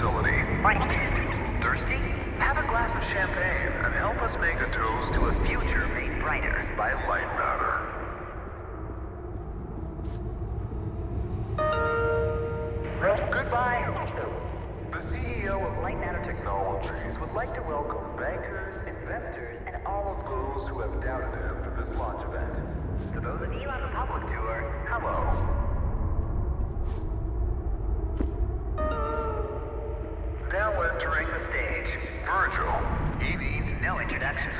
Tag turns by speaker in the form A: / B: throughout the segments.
A: facility.
B: Thirsty? Have a glass of champagne and help us make a toast to a future made brighter by Lightmatter. Goodbye. The CEO of Lightmatter Technologies would like to welcome bankers, investors, and all of those who have doubted him to this launch event. To those of you on the public tour, hello. Now entering the stage, Virgil. He needs no introduction.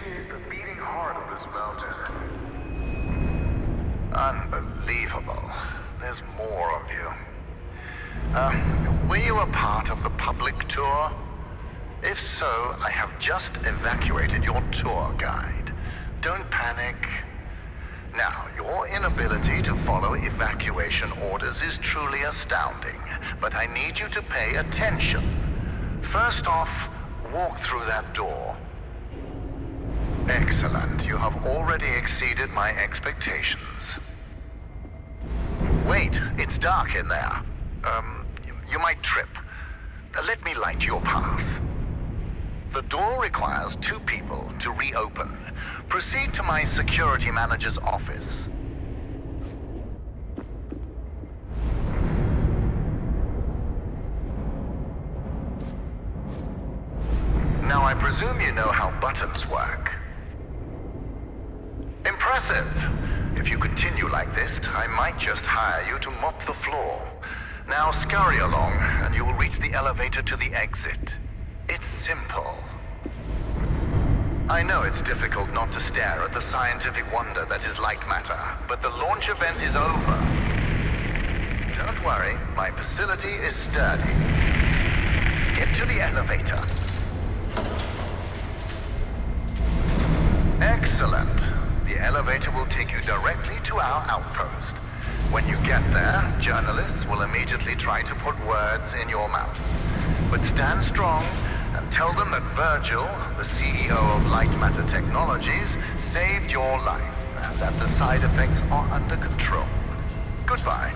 B: He is the beating heart of this mountain.
A: Unbelievable. There's more of you. Were you a part of the public tour? If so, I have just evacuated your tour guide. Don't panic. Now, your inability to follow evacuation orders is truly astounding, but I need you to pay attention. First off, walk through that door. Excellent. You have already exceeded my expectations. Wait, it's dark in there. You might trip. Let me light your path. The door requires 2 people to reopen. Proceed to my security manager's office. Now, I presume you know how buttons work. Impressive. If you continue like this, I might just hire you to mop the floor. Now scurry along, and you will reach the elevator to the exit. It's simple. I know it's difficult not to stare at the scientific wonder that is Lightmatter, but the launch event is over. Don't worry, my facility is sturdy. Get to the elevator. Excellent. The elevator will take you directly to our outpost. When you get there, journalists will immediately try to put words in your mouth. But stand strong and tell them that Virgil, the CEO of Lightmatter Technologies, saved your life and that the side effects are under control. Goodbye.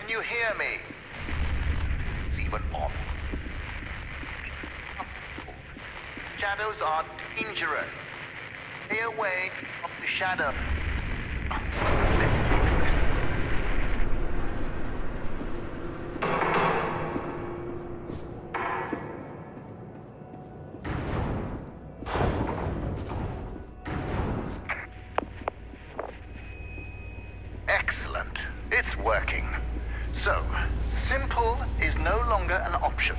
A: Can you hear me? It's even on. Shadows are dangerous. Stay away from the shadow. Let's fix this. Excellent. It's working. So, simple is no longer an option,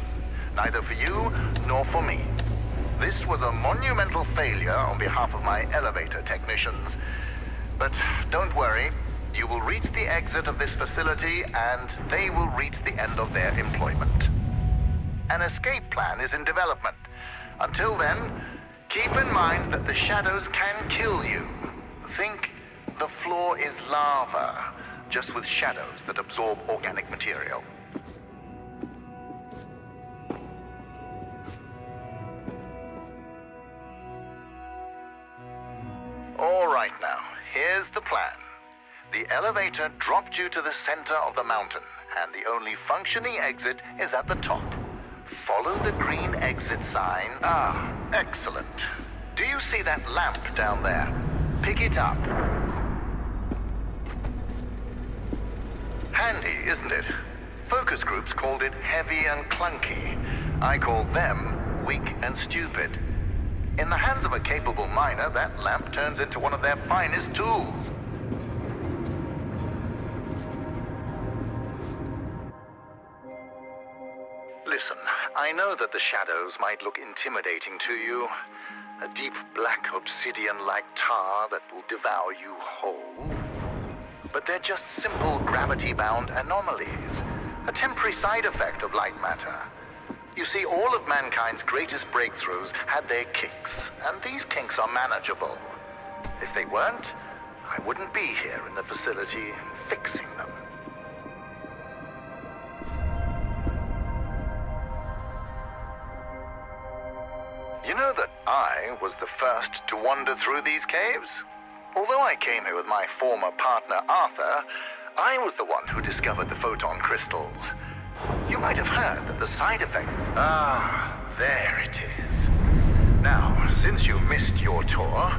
A: neither for you nor for me. This was a monumental failure on behalf of my elevator technicians. But don't worry, you will reach the exit of this facility and they will reach the end of their employment. An escape plan is in development. Until then, keep in mind that the shadows can kill you. Think the floor is lava, just with shadows that absorb organic material. All right now, here's the plan. The elevator dropped you to the center of the mountain, and the only functioning exit is at the top. Follow the green exit sign. Ah, excellent. Do you see that lamp down there? Pick it up. Handy, isn't it? Focus groups called it heavy and clunky. I call them weak and stupid. In the hands of a capable miner, that lamp turns into one of their finest tools. Listen, I know that the shadows might look intimidating to you. A deep black obsidian-like tar that will devour you whole. But they're just simple gravity-bound anomalies. A temporary side effect of light matter. You see, all of mankind's greatest breakthroughs had their kinks, and these kinks are manageable. If they weren't, I wouldn't be here in the facility fixing them. You know that I was the first to wander through these caves? Although I came here with my former partner, Arthur, I was the one who discovered the photon crystals. You might have heard that the side effect... Ah, there it is. Now, since you missed your tour,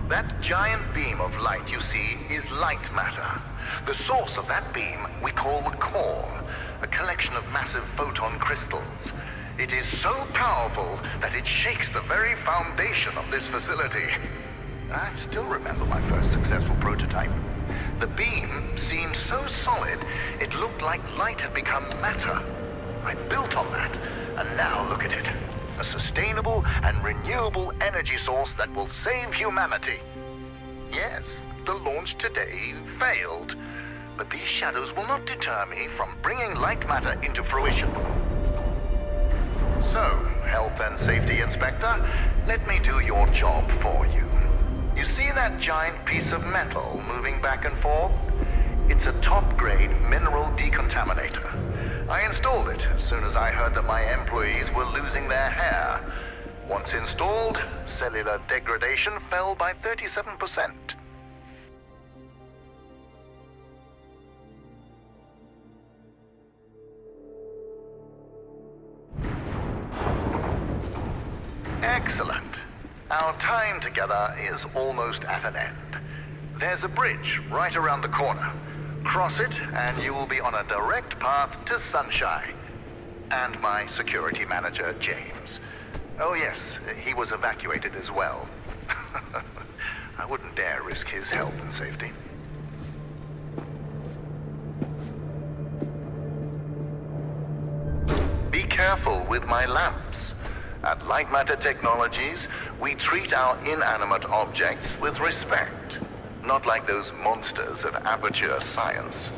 A: that giant beam of light you see is light matter. The source of that beam we call the core, a collection of massive photon crystals. It is so powerful that it shakes the very foundation of this facility. I still remember my first successful prototype. The beam seemed so solid, it looked like light had become matter. I built on that, and now look at it. A sustainable and renewable energy source that will save humanity. Yes, the launch today failed, but these shadows will not deter me from bringing light matter into fruition. So, Health and Safety Inspector, let me do your job for you. You see that giant piece of metal moving back and forth? It's a top-grade mineral decontaminator. I installed it as soon as I heard that my employees were losing their hair. Once installed, cellular degradation fell by 37%. Excellent. Our time together is almost at an end. There's a bridge right around the corner. Cross it, and you will be on a direct path to Sunshine. And my security manager, James. Oh yes, he was evacuated as well. I wouldn't dare risk his health and safety. Be careful with my lamps. At Lightmatter Technologies, we treat our inanimate objects with respect, not like those monsters of aperture science.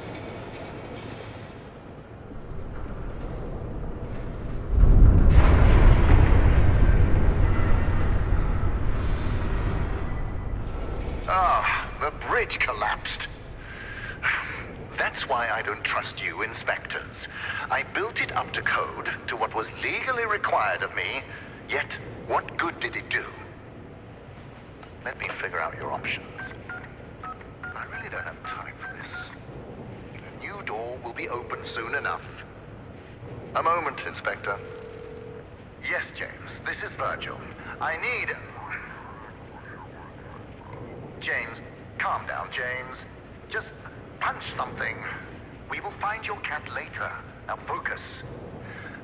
A: Ah, the bridge collapsed. That's why I don't trust you, inspectors. I built it up to code, to what was legally required of me, yet what good did it do? Let me figure out your options. I really don't have time for this. The new door will be open soon enough. A moment, Inspector. Yes, James, this is Virgil. I need... James, calm down, James. Just punch something. We will find your cat later. Now focus.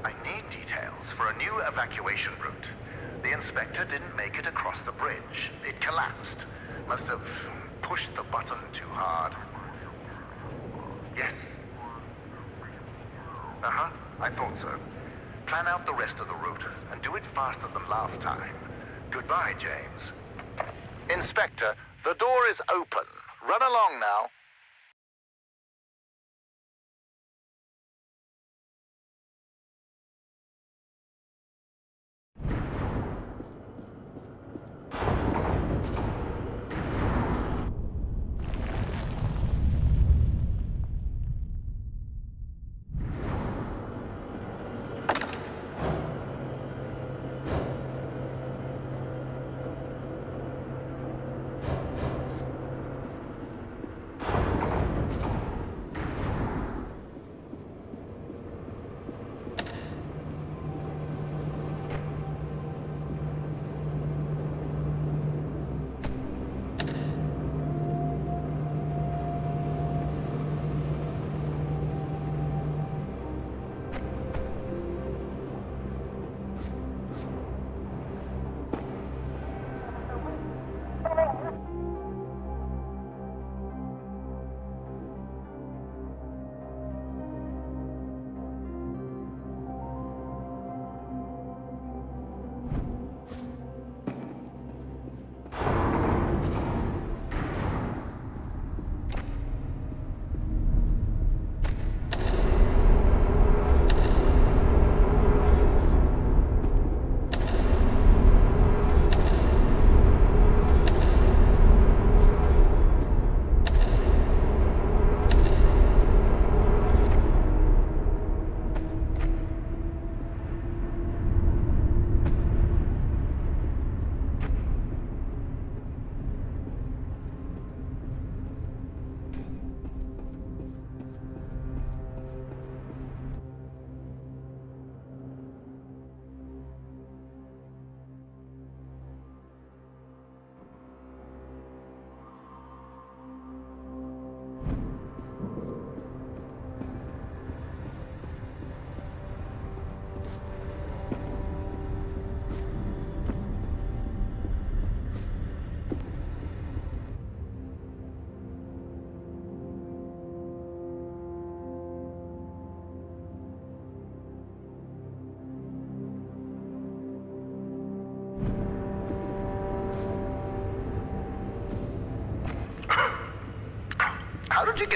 A: I need details for a new evacuation route. The inspector didn't make it across the bridge. It collapsed. Must have pushed the button too hard. Yes. Uh-huh, I thought so. Plan out the rest of the route and do it faster than last time. Goodbye, James. Inspector, the door is open. Run along now.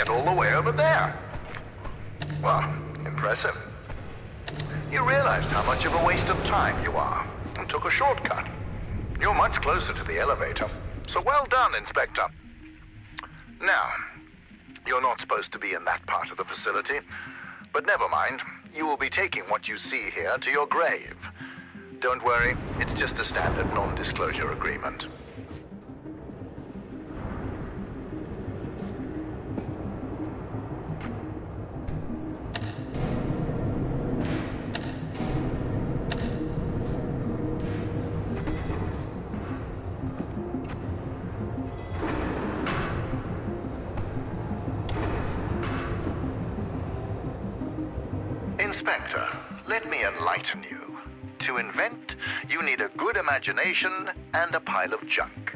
A: it all the way over there. Well, impressive. You realized how much of a waste of time you are, and took a shortcut. You're much closer to the elevator, so well done, Inspector. Now, you're not supposed to be in that part of the facility, but never mind. You will be taking what you see here to your grave. Don't worry, it's just a standard non-disclosure agreement. Inspector, let me enlighten you. To invent, you need a good imagination and a pile of junk.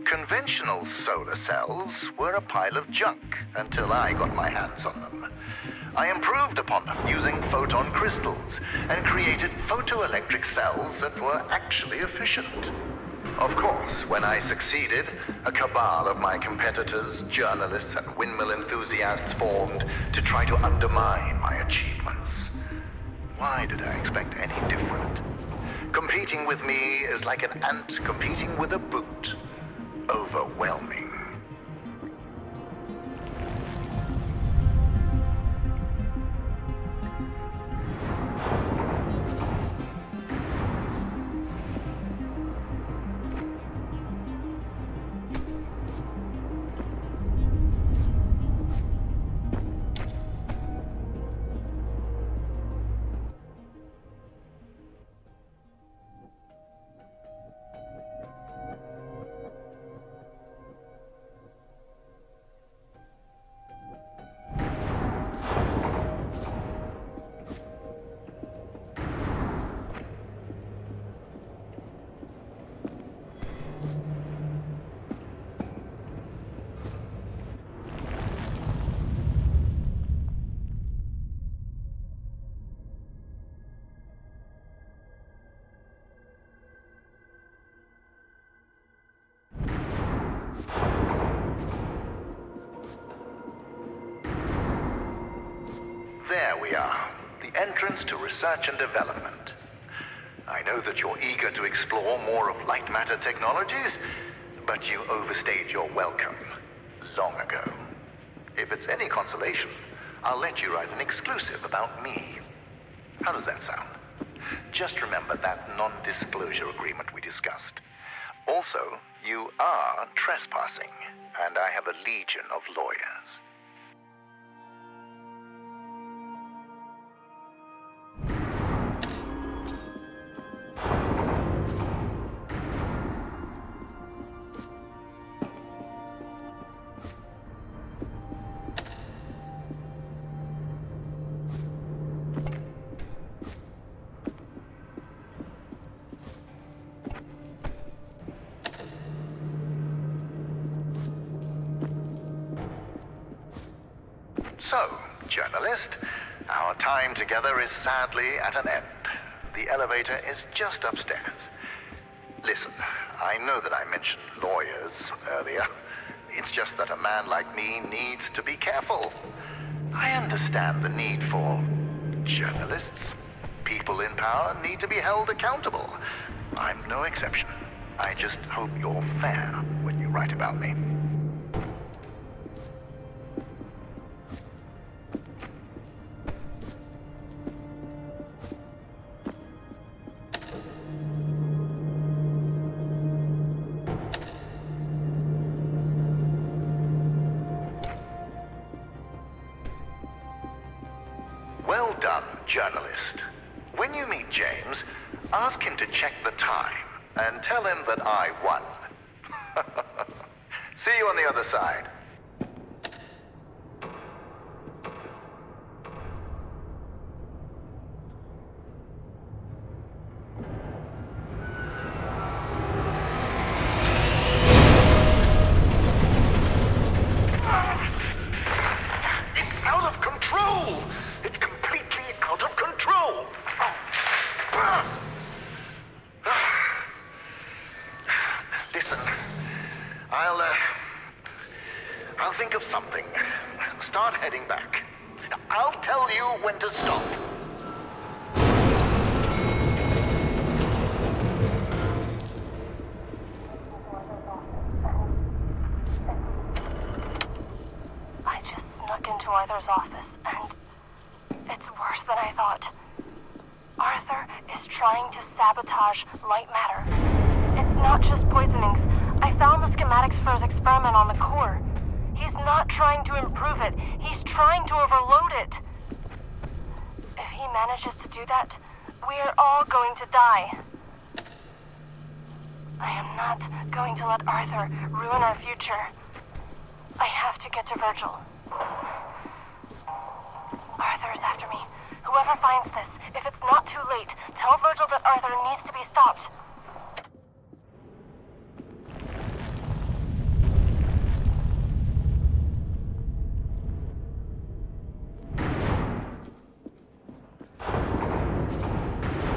A: Conventional solar cells were a pile of junk until I got my hands on them. I improved upon them using photon crystals and created photoelectric cells that were actually efficient. Of course, when I succeeded, a cabal of my competitors, journalists, and windmill enthusiasts formed to try to undermine my achievements. Why did I expect any different? Competing with me is like an ant competing with a boot. Overwhelming. There we are, the entrance to research and development. I know that you're eager to explore more of Lightmatter technologies, but you overstayed your welcome long ago. If it's any consolation, I'll let you write an exclusive about me. How does that sound? Just remember that non-disclosure agreement we discussed. Also, you are trespassing, and I have a legion of lawyers. So, journalist, our time together is sadly at an end. The elevator is just upstairs. Listen, I know that I mentioned lawyers earlier. It's just that a man like me needs to be careful. I understand the need for journalists. People in power need to be held accountable. I'm no exception. I just hope you're fair when you write about me. Well done, journalist. When you meet James, ask him to check the time and tell him that I won. See you on the other side. It's out of control! It's completely out of control! Listen, going back. I'll tell you when to stop.
C: I just snuck into Arthur's office, and it's worse than I thought. Arthur is trying to sabotage Lightmatter. It's not just poisonings. I found the schematics for his experiment on the core. He's not trying to improve it. He's trying to overload it. If he manages to do that, we're all going to die. I am not going to let Arthur ruin our future. I have to get to Virgil. Arthur is after me. Whoever finds this, if it's not too late, tell Virgil that Arthur needs to be stopped.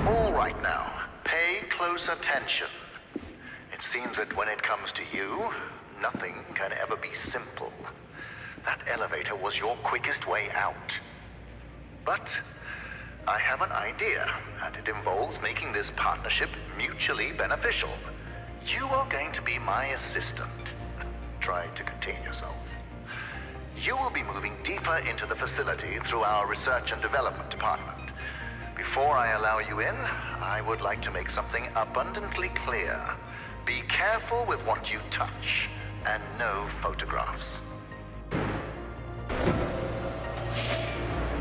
A: All right now, pay close attention. It seems that when it comes to you, nothing can ever be simple. That elevator was your quickest way out. But I have an idea, and it involves making this partnership mutually beneficial. You are going to be my assistant. Try to contain yourself. You will be moving deeper into the facility through our research and development department. Before I allow you in, I would like to make something abundantly clear. Be careful with what you touch, and no photographs.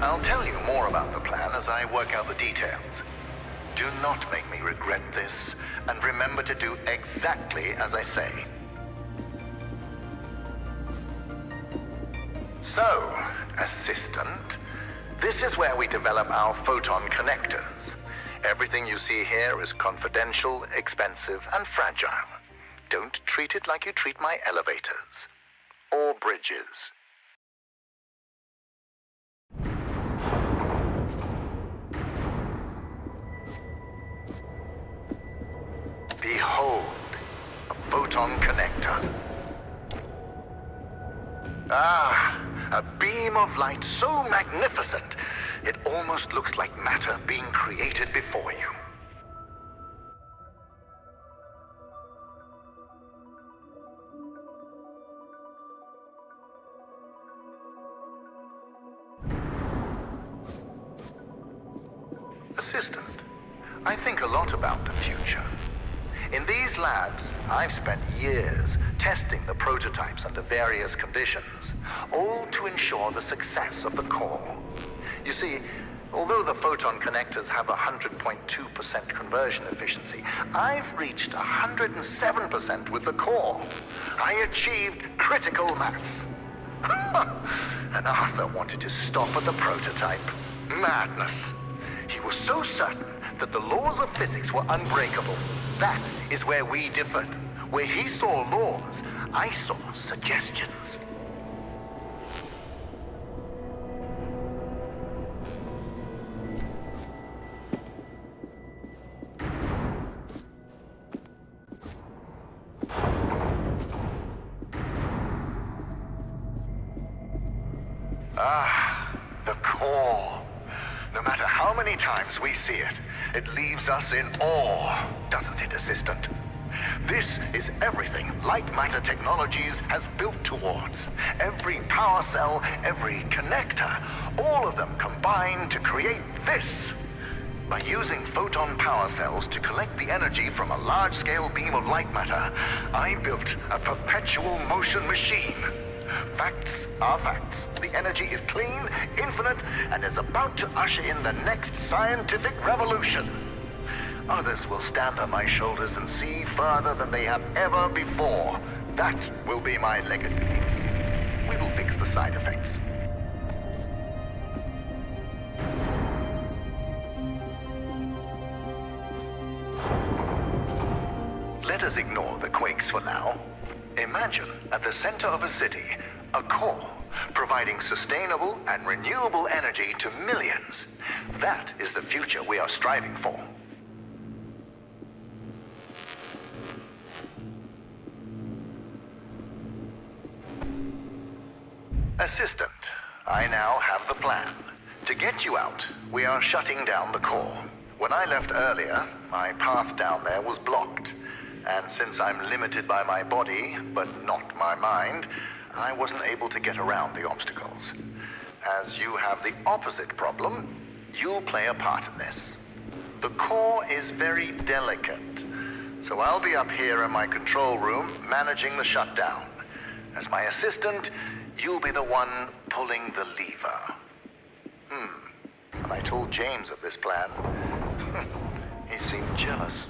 A: I'll tell you more about the plan as I work out the details. Do not make me regret this, and remember to do exactly as I say. So, assistant, this is where we develop our photon connectors. Everything you see here is confidential, expensive, and fragile. Don't treat it like you treat my elevators. Or bridges. Behold, a photon connector. Ah, a beam of light so magnificent, it almost looks like matter being created before you. Assistant, I think a lot about the future. In these labs, I've spent years testing the prototypes under various conditions, all to ensure the success of the core. You see, although the photon connectors have 100.2% conversion efficiency, I've reached 107% with the core. I achieved critical mass. And Arthur wanted to stop at the prototype. Madness. He was so certain that the laws of physics were unbreakable. That is where we differed. Where he saw laws, I saw suggestions. Ah, the core. No matter how many times we see it, it leaves us in awe, doesn't it, Assistant? This is everything Lightmatter Technologies has built towards. Every power cell, every connector, all of them combine to create this. By using photon power cells to collect the energy from a large-scale beam of light matter, I built a perpetual motion machine. Facts are facts. The energy is clean, infinite, and is about to usher in the next scientific revolution. Others will stand on my shoulders and see further than they have ever before. That will be my legacy. We will fix the side effects. Let us ignore the quakes for now. Imagine at the center of a city, a core, providing sustainable and renewable energy to millions. That is the future we are striving for. Assistant, I now have the plan. To get you out, we are shutting down the core. When I left earlier, my path down there was blocked. And since I'm limited by my body, but not my mind, I wasn't able to get around the obstacles. As you have the opposite problem, you'll play a part in this. The core is very delicate, so I'll be up here in my control room managing the shutdown. As my assistant, you'll be the one pulling the lever. When I told James of this plan, he seemed jealous.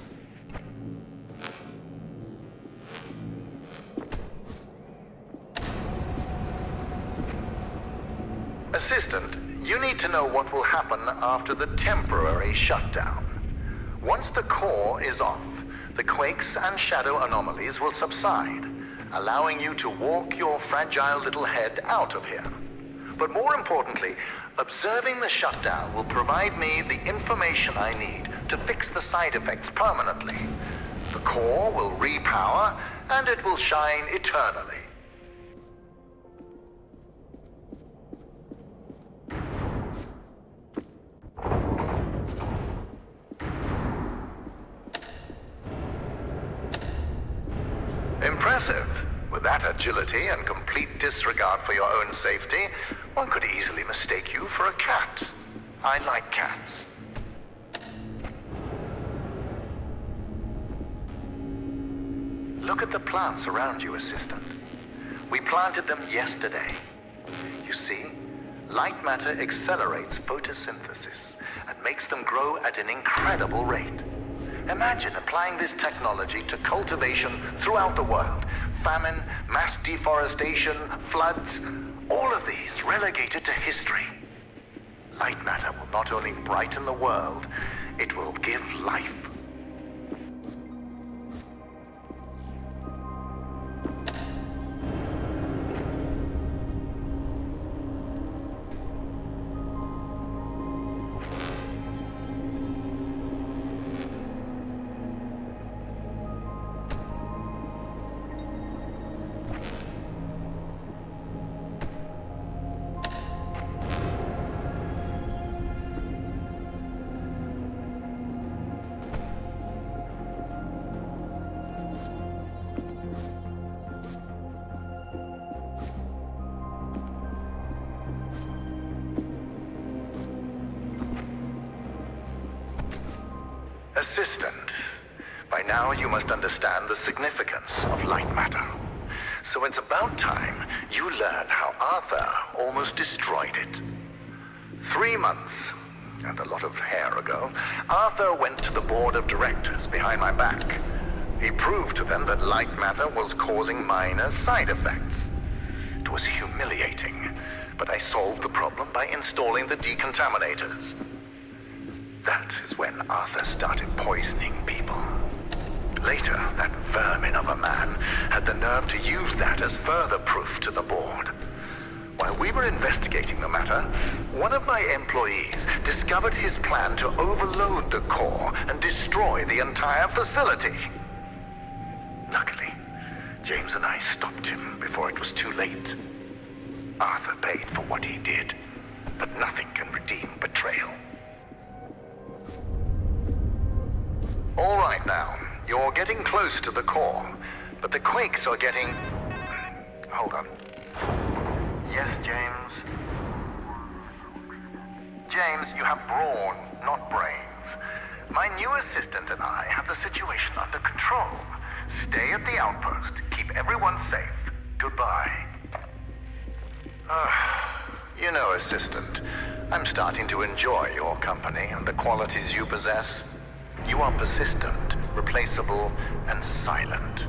A: Assistant, you need to know what will happen after the temporary shutdown. Once the core is off, the quakes and shadow anomalies will subside, allowing you to walk your fragile little head out of here. But more importantly, observing the shutdown will provide me the information I need to fix the side effects permanently. The core will repower, and it will shine eternally. Impressive. With that agility and complete disregard for your own safety, one could easily mistake you for a cat. I like cats. Look at the plants around you, Assistant. We planted them yesterday. You see, light matter accelerates photosynthesis and makes them grow at an incredible rate. Imagine applying this technology to cultivation throughout the world. Famine, mass deforestation, floods, all of these relegated to history. Light matter will not only brighten the world, it will give life. Assistant, by now you must understand the significance of light matter. So it's about time you learn how Arthur almost destroyed it. 3 months, and a lot of hair ago, Arthur went to the board of directors behind my back. He proved to them that light matter was causing minor side effects. It was humiliating, but I solved the problem by installing the decontaminators. That is when Arthur started poisoning people. Later, that vermin of a man had the nerve to use that as further proof to the board. While we were investigating the matter, one of my employees discovered his plan to overload the core and destroy the entire facility. Luckily, James and I stopped him before it was too late. Arthur paid for what he did, but nothing can redeem betrayal. All right now, you're getting close to the core, but the quakes are getting... Hold on. Yes, James? James, you have brawn, not brains. My new assistant and I have the situation under control. Stay at the outpost. Keep everyone safe. Goodbye. You know, Assistant, I'm starting to enjoy your company and the qualities you possess. You are persistent, replaceable, and silent.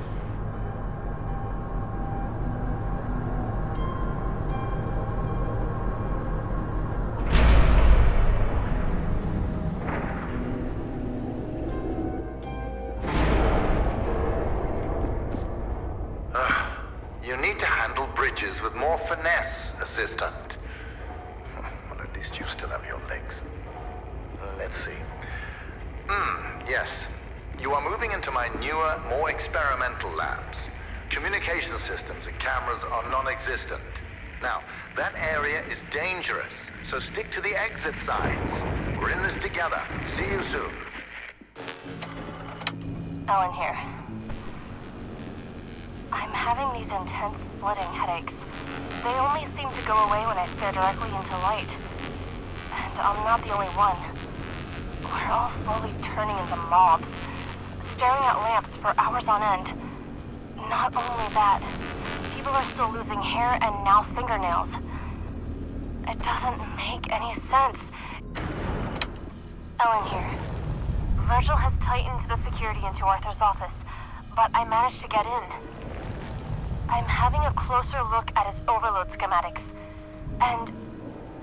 A: You need to handle bridges with more finesse, Assistant. Well, at least you still have your legs. Let's see. Yes. You are moving into my newer, more experimental labs. Communication systems and cameras are non-existent. Now, that area is dangerous, so stick to the exit signs. We're in this together. See you soon.
C: Ellen here. I'm having these intense splitting headaches. They only seem to go away when I stare directly into light. And I'm not the only one. We're all slowly turning into mobs, staring at lamps for hours on end. Not only that, people are still losing hair and now fingernails. It doesn't make any sense. Ellen here. Virgil has tightened the security into Arthur's office, but I managed to get in. I'm having a closer look at his overload schematics, and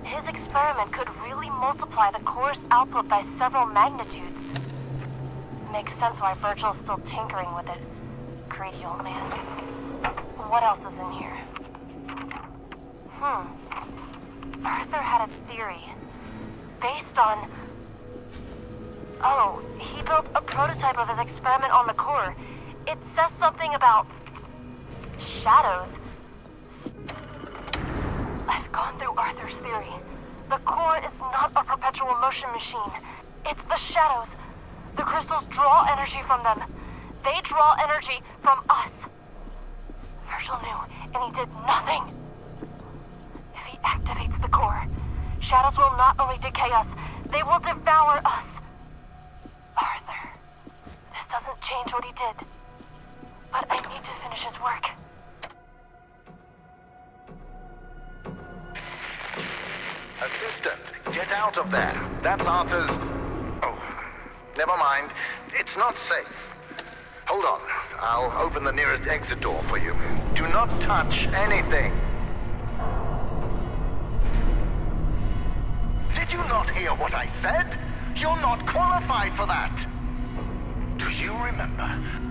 C: his experiment could really multiply the core's output by several magnitudes. Makes sense why Virgil's still tinkering with it. Greedy old man. What else is in here? Arthur had a theory. Based on... Oh, he built a prototype of his experiment on the core. It says something about... shadows. I've gone through Arthur's theory. The core is not a perpetual motion machine. It's the shadows. The crystals draw energy from them. They draw energy from us. Virgil knew, and he did nothing. If he activates the core, shadows will not only decay us, they will devour us. Arthur, this doesn't change what he did. But I need to finish his work.
A: Assistant, get out of there. That's Arthur's... Oh, never mind. It's not safe. Hold on. I'll open the nearest exit door for you. Do not touch anything. Did you not hear what I said? You're not qualified for that. Do you remember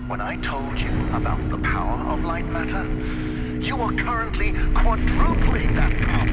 A: when I told you about the power of Lightmatter? You are currently quadrupling that power.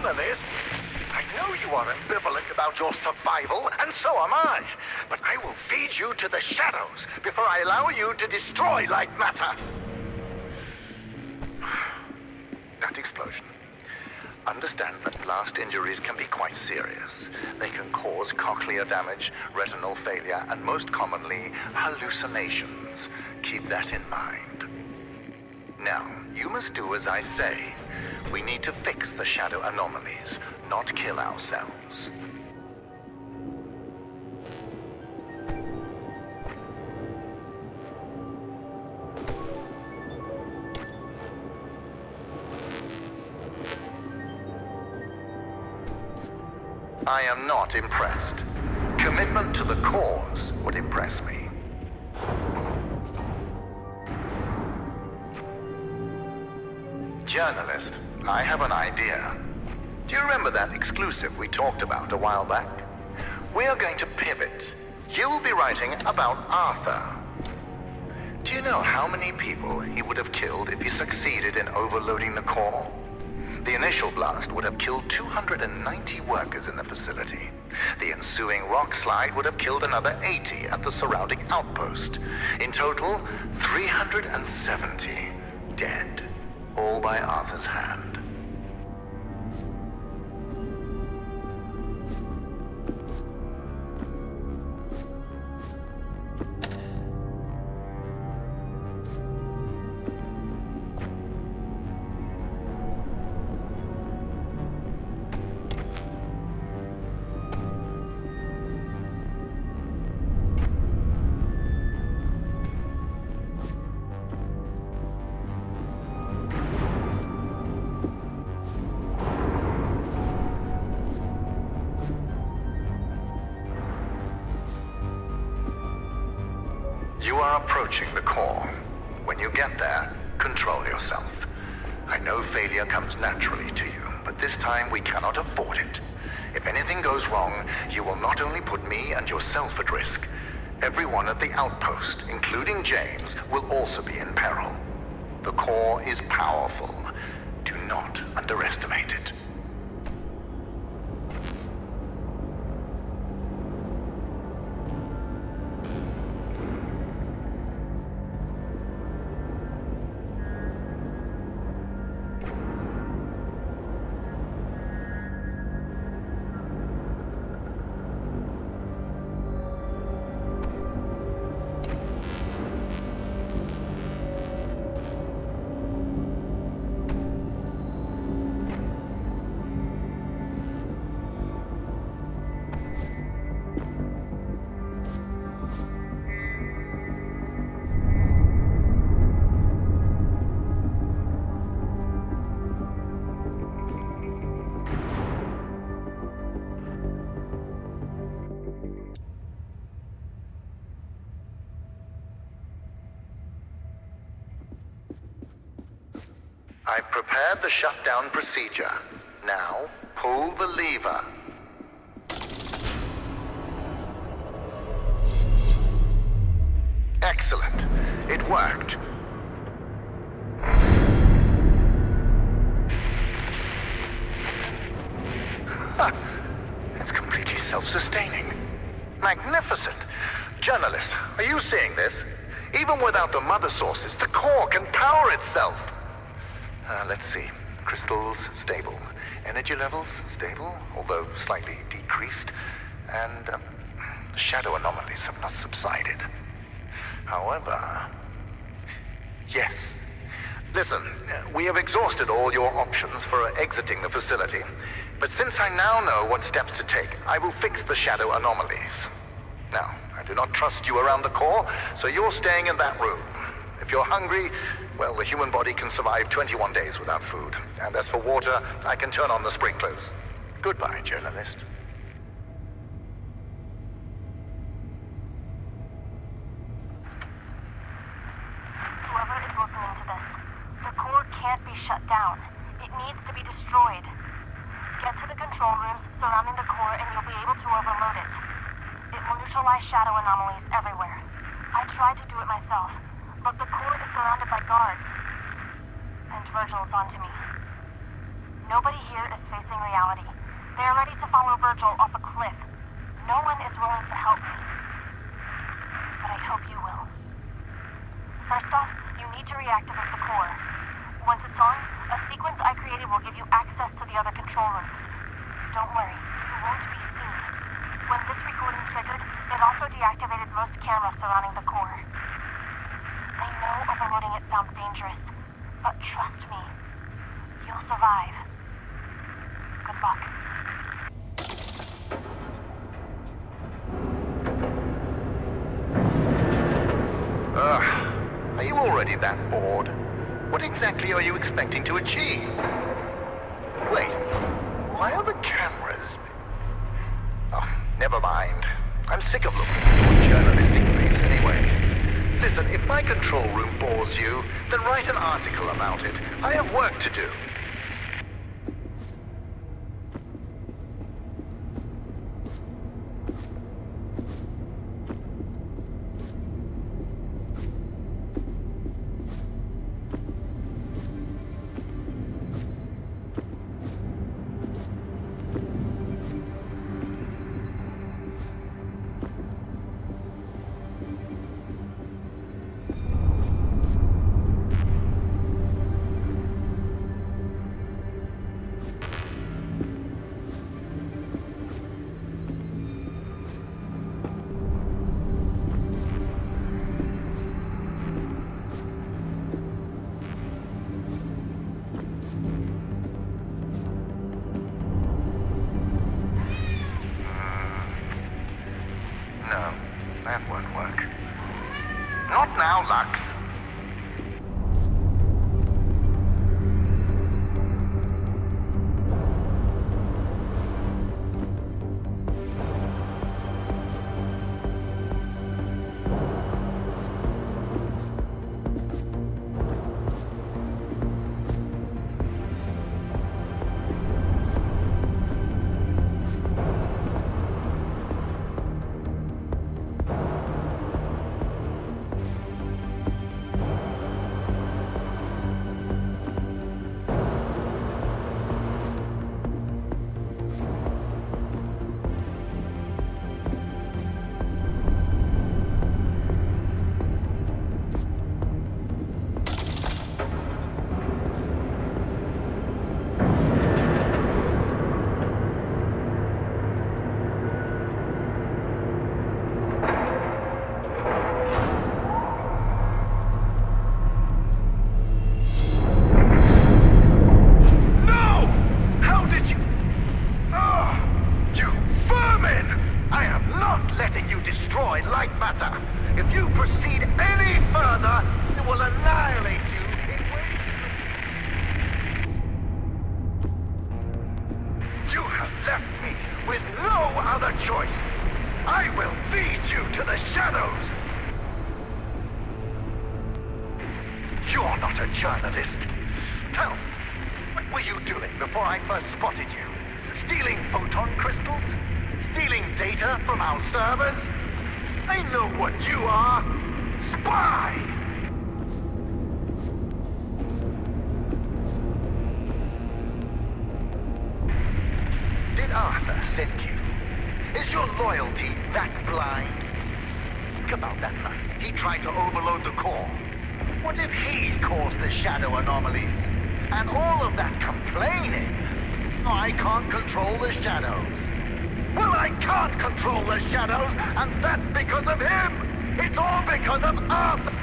A: Journalist, I know you are ambivalent about your survival, and so am I. But I will feed you to the shadows before I allow you to destroy Lightmatter. That explosion. Understand that blast injuries can be quite serious. They can cause cochlear damage, retinal failure, and most commonly, hallucinations. Keep that in mind. Now, you must do as I say. We need to fix the shadow anomalies, not kill ourselves. I am not impressed. Commitment to the cause would impress me. Journalist, I have an idea. Do you remember that exclusive we talked about a while back? We are going to pivot. You will be writing about Arthur. Do you know how many people he would have killed if he succeeded in overloading the core? The initial blast would have killed 290 workers in the facility. The ensuing rock slide would have killed another 80 at the surrounding outpost. In total, 370 dead. All by Arthur's hand. approaching the core. When you get there, control yourself. I know failure comes naturally to you, but this time we cannot afford it. If anything goes wrong, you will not only put me and yourself at risk. Everyone at the outpost, including James, will also be in peril. The core is powerful. Do not underestimate it. I've prepared the shutdown procedure. Now, pull the lever. Excellent. It worked. It's completely self-sustaining. Magnificent. Journalist, are you seeing this? Even without the mother sources, the core can power itself. Let's see. Crystals, stable. Energy levels, stable, although slightly decreased. And shadow anomalies have not subsided. However... Yes. Listen, we have exhausted all your options for exiting the facility. But since I now know what steps to take, I will fix the shadow anomalies. Now, I do not trust you around the core, so you're staying in that room. If you're hungry, well, the human body can survive 21 days without food. And as for water, I can turn on the sprinklers. Goodbye, journalist.
C: Whoever is listening to this, the core can't be shut down. It needs to be destroyed. Get to the control rooms surrounding the core and you'll be able to overload it. It will neutralize shadow anomalies everywhere. I tried to do it myself, but the core is surrounded by guards. And Virgil's onto me. Nobody here is facing reality. They are ready to follow Virgil off a cliff. No one is willing to help me. But I hope you will. First off, you need to reactivate the core. Once it's on, a sequence I created will give you access to the other control rooms. Don't worry, you won't be seen. When this recording triggered, it also deactivated most cameras surrounding the core. I know overloading it sounds dangerous, but trust me, you'll survive. Good luck.
A: Are you already that bored? What exactly are you expecting to achieve? Wait, why are the cameras... Oh, never mind. I'm sick of looking at your journalistic face anyway. Listen, if my control room bores you, then write an article about it. I have work to do. No, that won't work. Not now, Lux. left me with no other choice. I will feed you to the shadows. You're not a journalist. Tell me, what were you doing before I first spotted you? Stealing photon crystals? Stealing data from our servers? I know what you are. Spy! Did Arthur send you? Is your loyalty that blind? Think about that night. He tried to overload the core. What if he caused the shadow anomalies? And all of that complaining? I can't control the shadows. Well, I can't control the shadows, and that's because of him! It's all because of Arthur!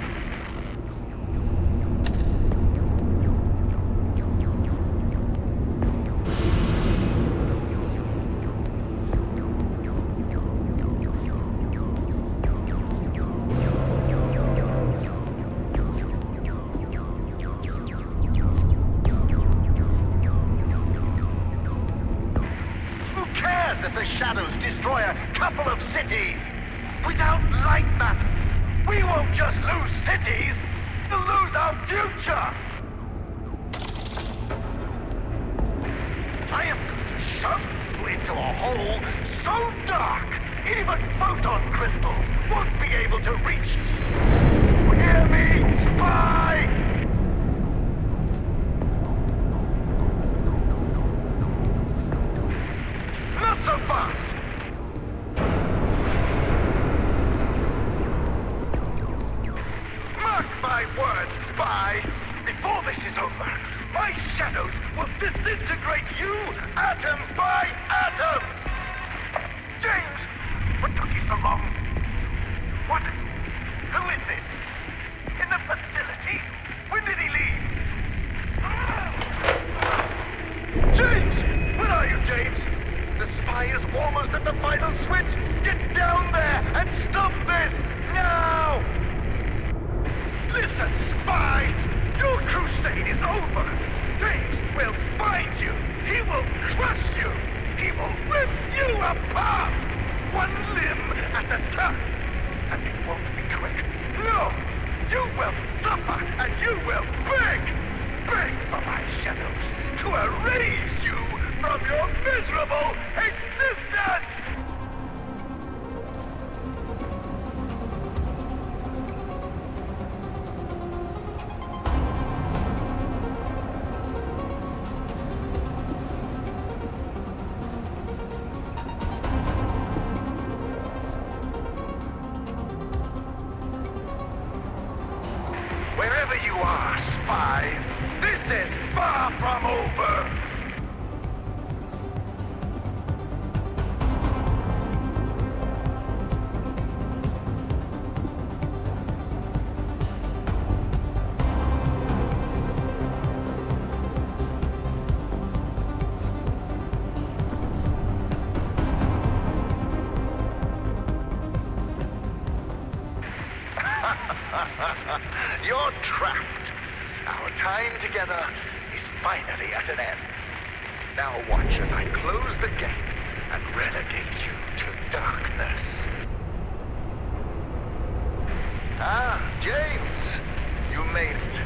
A: If the shadows destroy a couple of cities, without Lightmatter, we won't just lose cities, we'll lose our future! I am going to shove you into a hole so dark, even photon crystals won't be able to reach. Hear me, spy! Not so fast! Mark my words, spy! Before this is over, my shadows will disintegrate you atom by atom! James! What took you so long? What? Who is this? In the facility? When did he leave? James! Where are you, James? The spy is almost at the final switch! Get down there and stop this! Now! Listen, spy! Your crusade is over! James will find you! He will crush you! He will rip you apart! One limb at a time! And it won't be quick. No! You will suffer and you will beg! Beg for my shadows to erase you from your miserable existence! Wherever you are, spy, this is far from over! You're trapped. Our time together is finally at an end. Now watch as I close the gate and relegate you to darkness. Ah, James, you made it.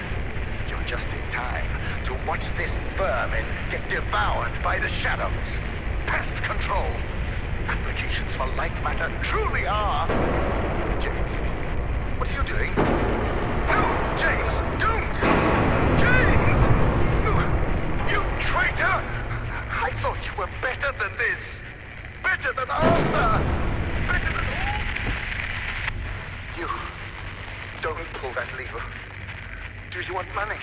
A: You're just in time to watch this vermin get devoured by the shadows. Pest control. The applications for Lightmatter truly are... James, what are you doing? No, James, don't! James! You traitor! I thought you were better than this. Better than Arthur. Better than all. You, don't pull that lever. Do you want money?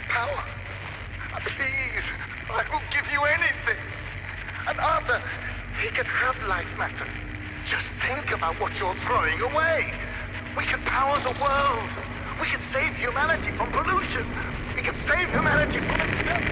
A: Power? Please, I will give you anything. And Arthur, he can have Lightmatter. Just think about what you're throwing away. We can power the world. We can save humanity from pollution. We can save humanity from itself.